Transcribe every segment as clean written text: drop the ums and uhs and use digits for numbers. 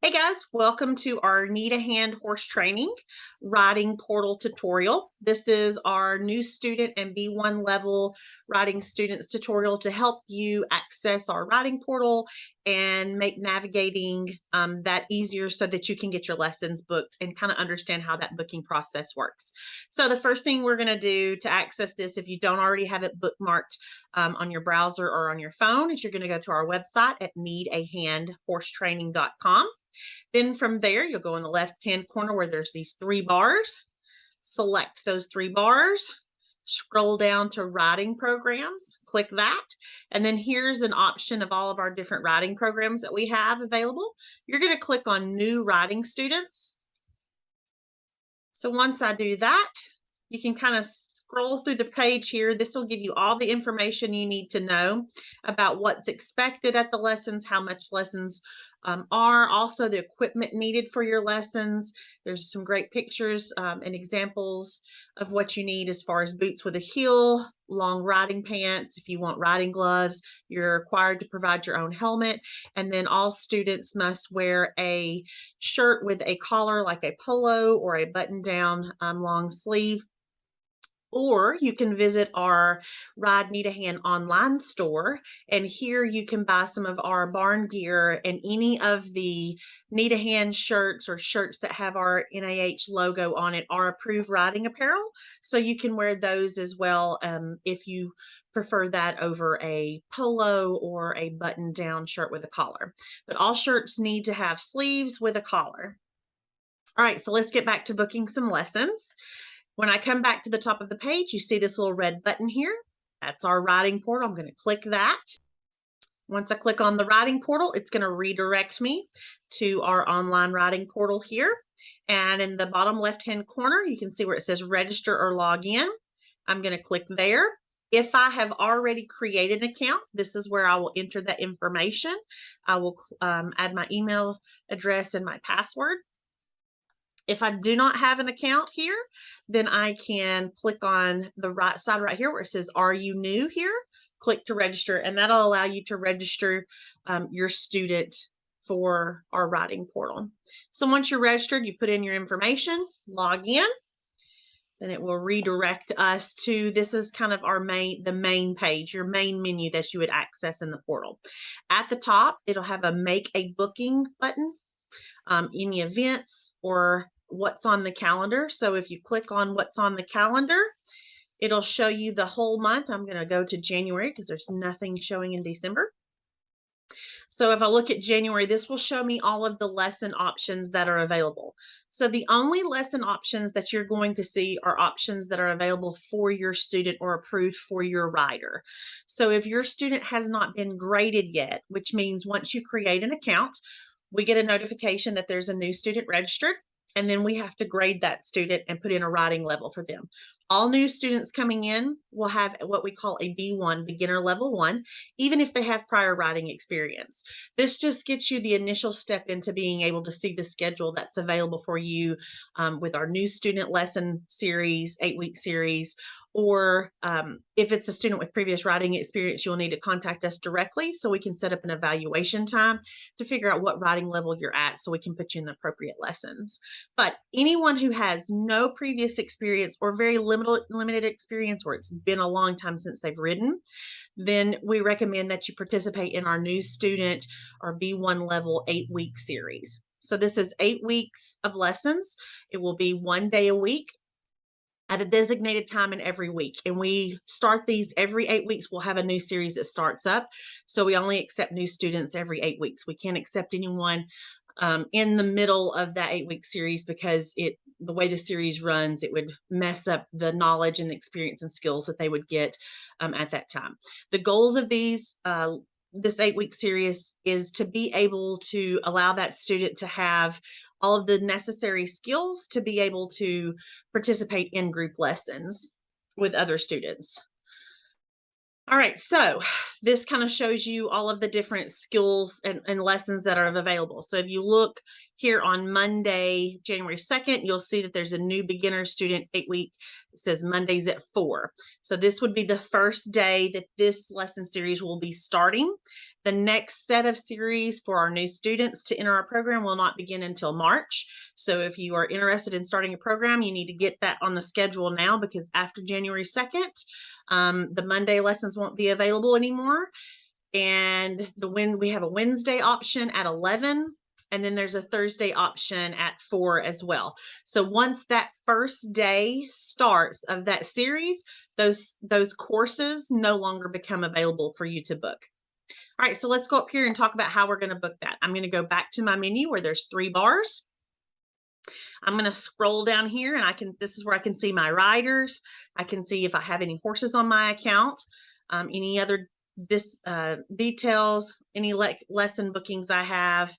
Hey guys, welcome to our Need a Hand horse training riding portal tutorial. This is our new student and B1 level riding students tutorial to help you access our riding portal and make navigating that easier so that you can get your lessons booked and kind of understand how that booking process works. So the first thing we're going to do to access this, if you don't already have it bookmarked on your browser or on your phone, is you're going to go to our website at needahandhorsetraining.com. Then from there, you'll go in the left-hand corner where there's these three bars. Select those three bars, scroll down to riding programs, click that, and then here's an option of all of our different riding programs that we have available. You're going to click on New Riding Students. So once I do that, you can kind of scroll through the page here. This will give you all the information you need to know about what's expected at the lessons, how much lessons are, also the equipment needed for your lessons. There's some great pictures and examples of what you need as far as boots with a heel, long riding pants. If you want riding gloves, you're required to provide your own helmet. And then all students must wear a shirt with a collar like a polo or a button down long sleeve. Or you can visit our Ride Need a Hand online store, and here you can buy some of our barn gear and any of the Need a Hand shirts or shirts that have our NAH logo on it are approved riding apparel. So you can wear those as well if you prefer that over a polo or a button down shirt with a collar. But all shirts need to have sleeves with a collar. All right, so let's get back to booking some lessons. When I come back to the top of the page, you see this little red button here. That's our riding portal. I'm going to click that. Once I click on the riding portal, it's going to redirect me to our online riding portal here. And in the bottom left-hand corner, you can see where it says register or log in. I'm going to click there. If I have already created an account, this is where I will enter that information. I will add my email address and my password. If I do not have an account here, then I can click on the right side right here where it says, are you new here? Click to register, and that'll allow you to register your student for our riding portal. So once you're registered, you put in your information, log in, then it will redirect us to, this is kind of the main page, your main menu that you would access in the portal. At the top, it'll have a make a booking button, any events or what's on the calendar. So if you click on what's on the calendar, it'll show you the whole month. I'm going to go to January because there's nothing showing in December. So if I look at January, this will show me all of the lesson options that are available. So the only lesson options that you're going to see are options that are available for your student or approved for your rider. So if your student has not been graded yet, which means once you create an account, we get a notification that there's a new student registered, and then we have to grade that student and put in a riding level for them. All new students coming in will have what we call a B1, beginner level 1, even if they have prior riding experience. This just gets you the initial step into being able to see the schedule that's available for you with our new student lesson series, 8-week series, or if it's a student with previous riding experience, you'll need to contact us directly so we can set up an evaluation time to figure out what riding level you're at so we can put you in the appropriate lessons. But anyone who has no previous experience or very limited experience, or it's been a long time since they've ridden, then we recommend that you participate in our new student or B1 level 8-week series. So this is 8 weeks of lessons. It will be 1 day a week at a designated time in every week. And we start these every 8 weeks. We'll have a new series that starts up. So we only accept new students every 8 weeks. We can't accept anyone in the middle of that 8-week series because the way the series runs, it would mess up the knowledge and the experience and skills that they would get at that time. The goals of this 8-week series is to be able to allow that student to have all of the necessary skills to be able to participate in group lessons with other students. All right, so this kind of shows you all of the different skills and lessons that are available. So if you look here on Monday, January 2nd, you'll see that there's a new beginner student 8-week. It says Mondays at 4. So this would be the first day that this lesson series will be starting. The next set of series for our new students to enter our program will not begin until March. So if you are interested in starting a program, you need to get that on the schedule now, because after January 2nd, the Monday lessons won't be available anymore. And we have a Wednesday option at 11, and then there's a Thursday option at 4 as well. So once that first day starts of that series, those courses no longer become available for you to book. All right, so let's go up here and talk about how we're going to book that. I'm going to go back to my menu where there's 3 bars. I'm going to scroll down here, and this is where I can see my riders. I can see if I have any horses on my account, any other details, any lesson bookings I have,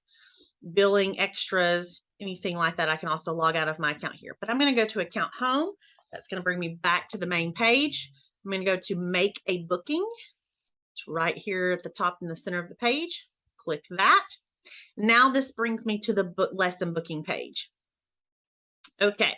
billing extras, anything like that. I can also log out of my account here, but I'm going to go to account home. That's going to bring me back to the main page. I'm going to go to make a booking. It's right here at the top in the center of the page. Click that. Now this brings me to the lesson booking page. Okay,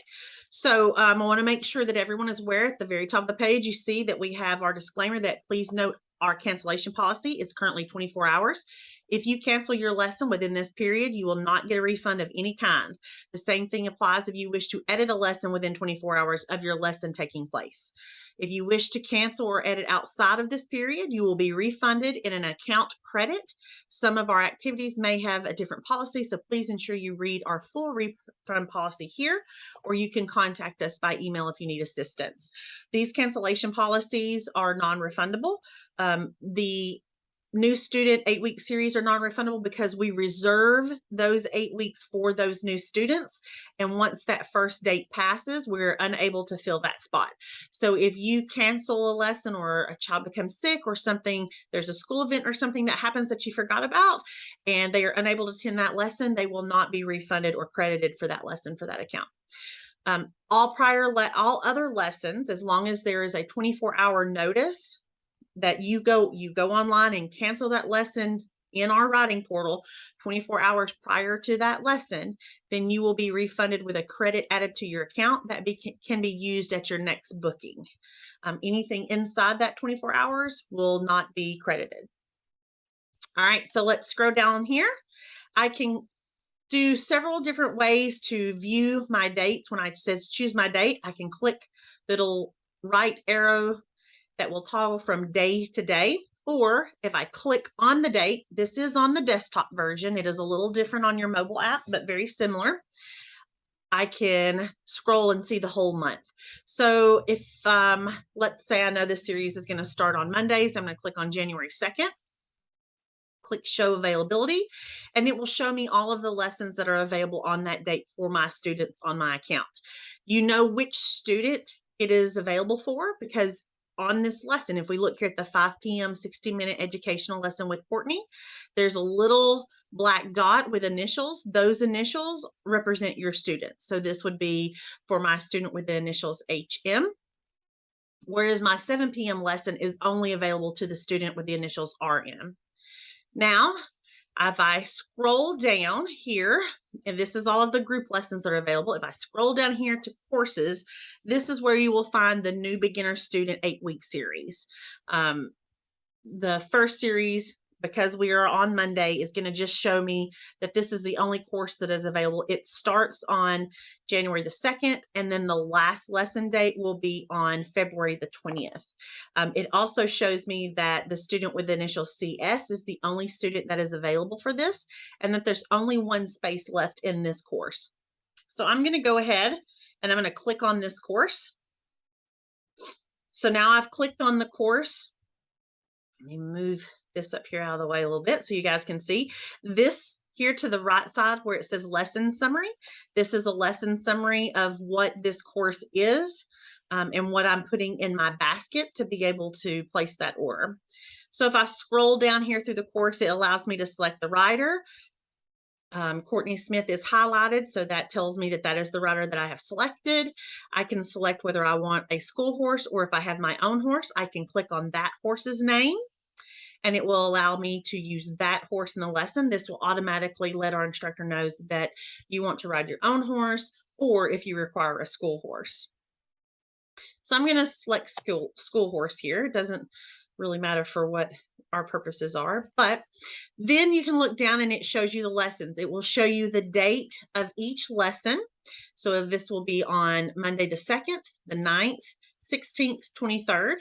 so I want to make sure that everyone is aware at the very top of the page, you see that we have our disclaimer that please note our cancellation policy is currently 24 hours. If you cancel your lesson within this period, you will not get a refund of any kind. The same thing applies if you wish to edit a lesson within 24 hours of your lesson taking place. If you wish to cancel or edit outside of this period, you will be refunded in an account credit. Some of our activities may have a different policy, so please ensure you read our full refund policy here, or you can contact us by email if you need assistance. These cancellation policies are non-refundable. The new student 8-week series are non-refundable because we reserve those 8 weeks for those new students. And once that first date passes, we're unable to fill that spot. So if you cancel a lesson or a child becomes sick or something, there's a school event or something that happens that you forgot about, and they are unable to attend that lesson, they will not be refunded or credited for that lesson for that account. All other lessons, as long as there is a 24-hour notice that you go online and cancel that lesson in our writing portal 24 hours prior to that lesson, then you will be refunded with a credit added to your account that can be used at your next booking. Anything inside that 24 hours will not be credited. All right, so let's scroll down here. I can do several different ways to view my dates. When it says choose my date, I can click the little right arrow that will toggle from day to day. Or if I click on the date, this is on the desktop version. It is a little different on your mobile app, but very similar. I can scroll and see the whole month. So if, let's say I know this series is going to start on Mondays, I'm going to click on January 2nd. Click show availability, and it will show me all of the lessons that are available on that date for my students on my account. You know which student it is available for because on this lesson, if we look here at the 5 p.m. 60-minute educational lesson with Courtney, there's a little black dot with initials. Those initials represent your student. So this would be for my student with the initials HM, whereas my 7 p.m. lesson is only available to the student with the initials RM. Now, if I scroll down here, and this is all of the group lessons that are available. If I scroll down here to courses, this is where you will find the new beginner student 8-week series. The first series, because we are on Monday, is going to just show me that this is the only course that is available. It starts on January the 2nd, and then the last lesson date will be on February the 20th. It also shows me that the student with the initial CS is the only student that is available for this, and that there's only one space left in this course. So I'm going to go ahead and I'm going to click on this course. So now I've clicked on the course. Let me move this up here out of the way a little bit so you guys can see. This here to the right side where it says lesson summary, this is a lesson summary of what this course is and what I'm putting in my basket to be able to place that order. So if I scroll down here through the course, it allows me to select the rider. Courtney Smith is highlighted, so that tells me that that is the rider that I have selected. I can select whether I want a school horse, or if I have my own horse, I can click on that horse's name, and it will allow me to use that horse in the lesson. This will automatically let our instructor know that you want to ride your own horse, or if you require a school horse. So I'm going to select school horse here. It doesn't really matter for what our purposes are. But then you can look down and it shows you the lessons. It will show you the date of each lesson. So this will be on Monday the 2nd, the 9th, 16th, 23rd,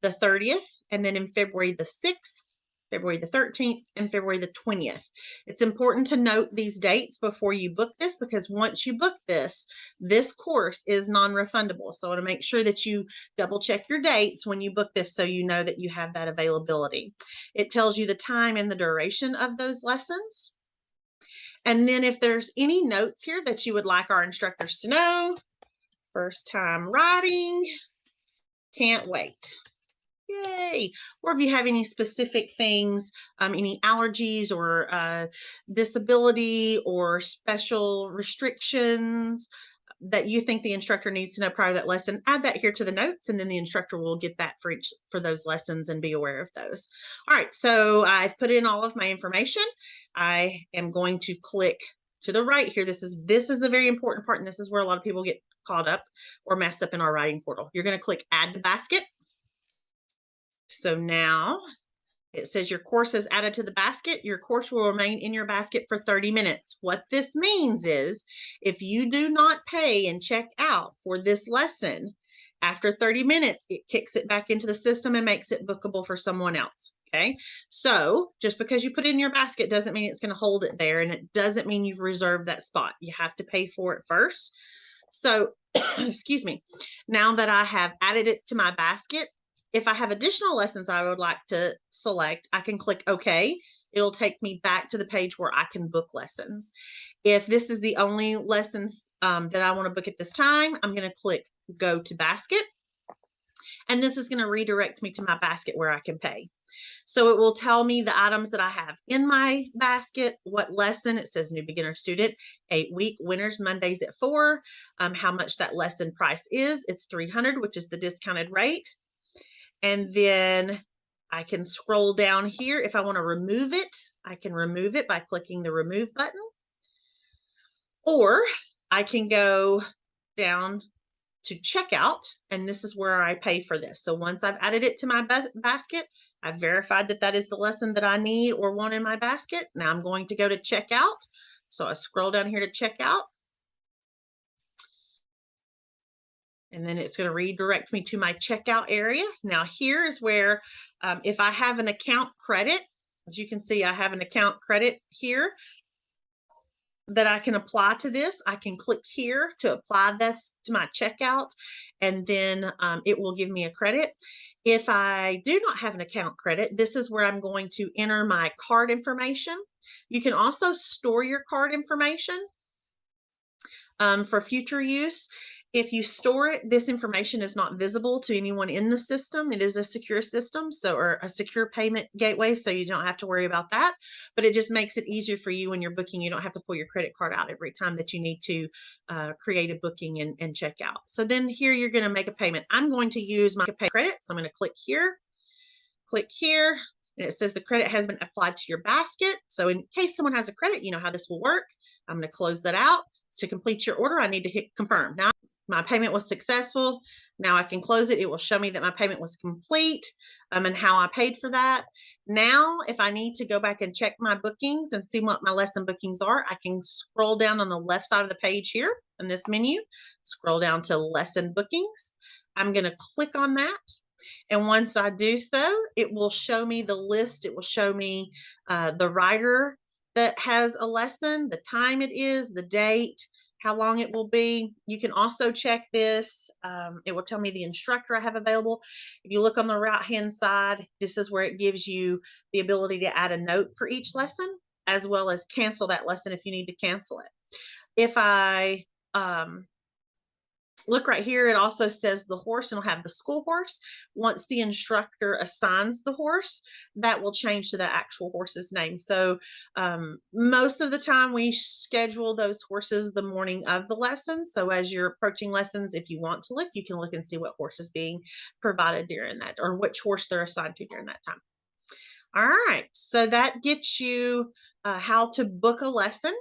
the 30th, and then in February the 6th, February the 13th, and February the 20th. It's important to note these dates before you book this, because once you book this course is non-refundable. So I want to make sure that you double check your dates when you book this so you know that you have that availability. It tells you the time and the duration of those lessons. And then if there's any notes here that you would like our instructors to know, first time writing, can't wait. Yay. Or if you have any specific things, any allergies or disability or special restrictions that you think the instructor needs to know prior to that lesson, add that here to the notes, and then the instructor will get that for those lessons and be aware of those. All right, so I've put in all of my information. I am going to click to the right here. This is a very important part, and this is where a lot of people get caught up or messed up in our writing portal. You're going to click add to basket. So now it says your course is added to the basket. Your course will remain in your basket for 30 minutes. What this means is if you do not pay and check out for this lesson, after 30 minutes, it kicks it back into the system and makes it bookable for someone else. Okay, so just because you put it in your basket doesn't mean it's going to hold it there, and it doesn't mean you've reserved that spot. You have to pay for it first. So, excuse me, now that I have added it to my basket, if I have additional lessons I would like to select, I can click OK. It'll take me back to the page where I can book lessons. If this is the only lessons that I want to book at this time, I'm going to click Go to Basket. And this is going to redirect me to my basket where I can pay. So it will tell me the items that I have in my basket, what lesson. It says new beginner student, 8-week, winners, Mondays at 4, how much that lesson price is. It's $300, which is the discounted rate. And then I can scroll down here. If I want to remove it, I can remove it by clicking the remove button. Or I can go down to checkout, and this is where I pay for this. So once I've added it to my basket, I've verified that that is the lesson that I need or want in my basket. Now I'm going to go to checkout. So I scroll down here to checkout. And then it's going to redirect me to my checkout area. Now here is where, if I have an account credit, as you can see, I have an account credit here that I can apply to this. I can click here to apply this to my checkout, and then it will give me a credit. If I do not have an account credit, this is where I'm going to enter my card information. You can also store your card information for future use. If you store it, this information is not visible to anyone in the system. It is a secure system, or a secure payment gateway, so you don't have to worry about that. But it just makes it easier for you when you're booking. You don't have to pull your credit card out every time that you need to create a booking and check out. So then here you're going to make a payment. I'm going to use my pay credit, so I'm going to click here, and it says the credit has been applied to your basket. So in case someone has a credit, you know how this will work. I'm going to close that out. To complete your order, I need to hit confirm. Now my payment was successful. Now I can close it. It will show me that my payment was complete and how I paid for that. Now, if I need to go back and check my bookings and see what my lesson bookings are, I can scroll down on the left side of the page here in this menu, scroll down to lesson bookings. I'm going to click on that. And once I do so, it will show me the list. It will show me the writer that has a lesson, the time it is, the date, how long it will be. You can also check this. It will tell me the instructor I have available. If you look on the right-hand side, this is where it gives you the ability to add a note for each lesson, as well as cancel that lesson if you need to cancel it. If I look right here, it also says the horse, and it'll have the school horse. Once the instructor assigns the horse, that will change to the actual horse's name. So most of the time we schedule those horses the morning of the lesson. So as you're approaching lessons, if you want to look, you can look and see what horse is being provided during that, or which horse they're assigned to during that time. All right, so that gets you how to book a lesson.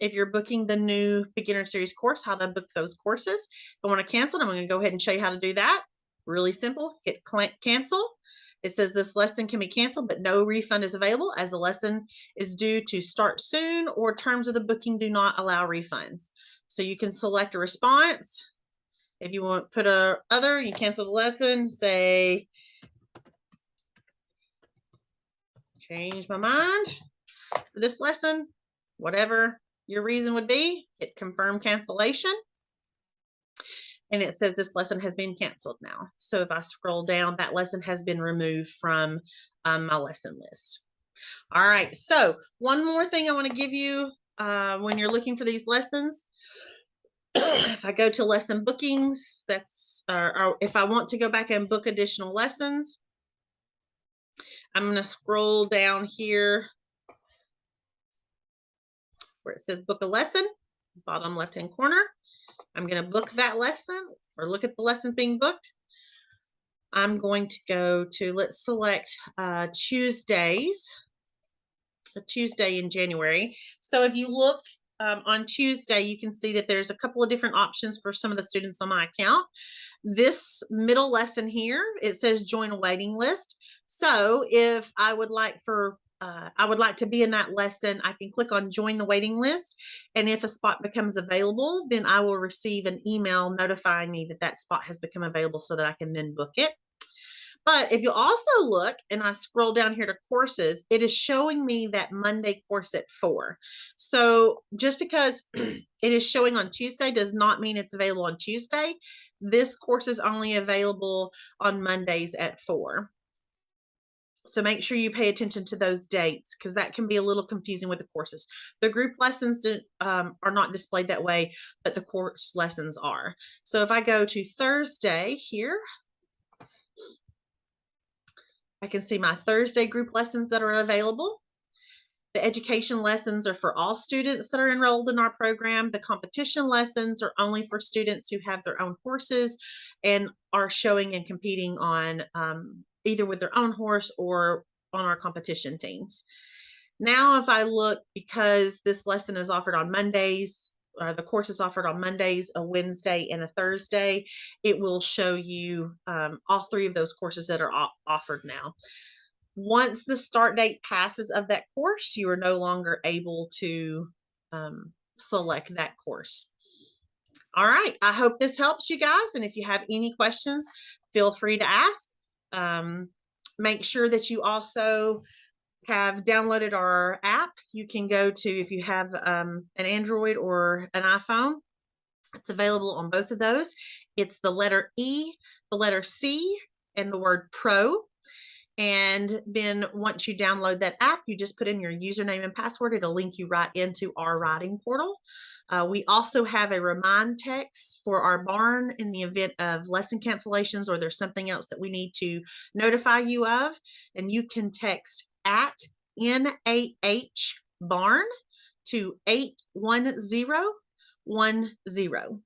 If you're booking the new beginner series course, how to book those courses. If I want to cancel, I'm going to go ahead and show you how to do that. Really simple. Hit cancel. It says this lesson can be canceled, but no refund is available as the lesson is due to start soon or terms of the booking do not allow refunds. So you can select a response. If you want to put a other, you cancel the lesson, say, change my mind for this lesson, whatever your reason would be, hit confirm cancellation. And it says this lesson has been canceled now. So if I scroll down, that lesson has been removed from my lesson list. All right, so one more thing I want to give you when you're looking for these lessons. If I go to lesson bookings, that's or if I want to go back and book additional lessons, I'm going to scroll down here where it says book a lesson, bottom left-hand corner. I'm going to book that lesson or look at the lessons being booked. I'm going to go to, let's select Tuesdays, a Tuesday in January. So if you look on Tuesday, you can see that there's a couple of different options for some of the students on my account. This middle lesson here, it says join a waiting list. So if I would like to be in that lesson, I can click on join the waiting list. And if a spot becomes available, then I will receive an email notifying me that that spot has become available so that I can then book it. But if you also look and I scroll down here to courses, it is showing me that Monday course at 4. So just because it is showing on Tuesday does not mean it's available on Tuesday. This course is only available on Mondays at 4. So make sure you pay attention to those dates because that can be a little confusing with the courses. The group lessons are not displayed that way, but the course lessons are. So if I go to Thursday here, I can see my Thursday group lessons that are available. The education lessons are for all students that are enrolled in our program. The competition lessons are only for students who have their own horses and are showing and competing on either with their own horse or on our competition teams. Now, if I look, because this lesson is offered on Mondays, the course is offered on Mondays, a Wednesday, and a Thursday, it will show you all 3 of those courses that are offered now. Once the start date passes of that course, you are no longer able to select that course. All right, I hope this helps you guys. And if you have any questions, feel free to ask. Make sure that you also have downloaded our app. You can go to, if you have an Android or an iPhone, it's available on both of those. It's the letter E, the letter C, and the word Pro. And then once you download that app, you just put in your username and password. It'll link you right into our writing portal. We also have a remind text for our barn in the event of lesson cancellations or there's something else that we need to notify you of. And you can text at NAH barn to 81010.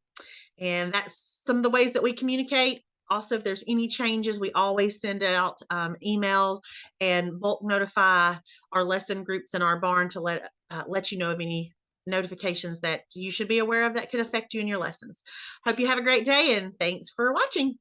And that's some of the ways that we communicate. Also, if there's any changes, we always send out email and bulk notify our lesson groups in our barn to let you know of any notifications that you should be aware of that could affect you in your lessons. Hope you have a great day and thanks for watching.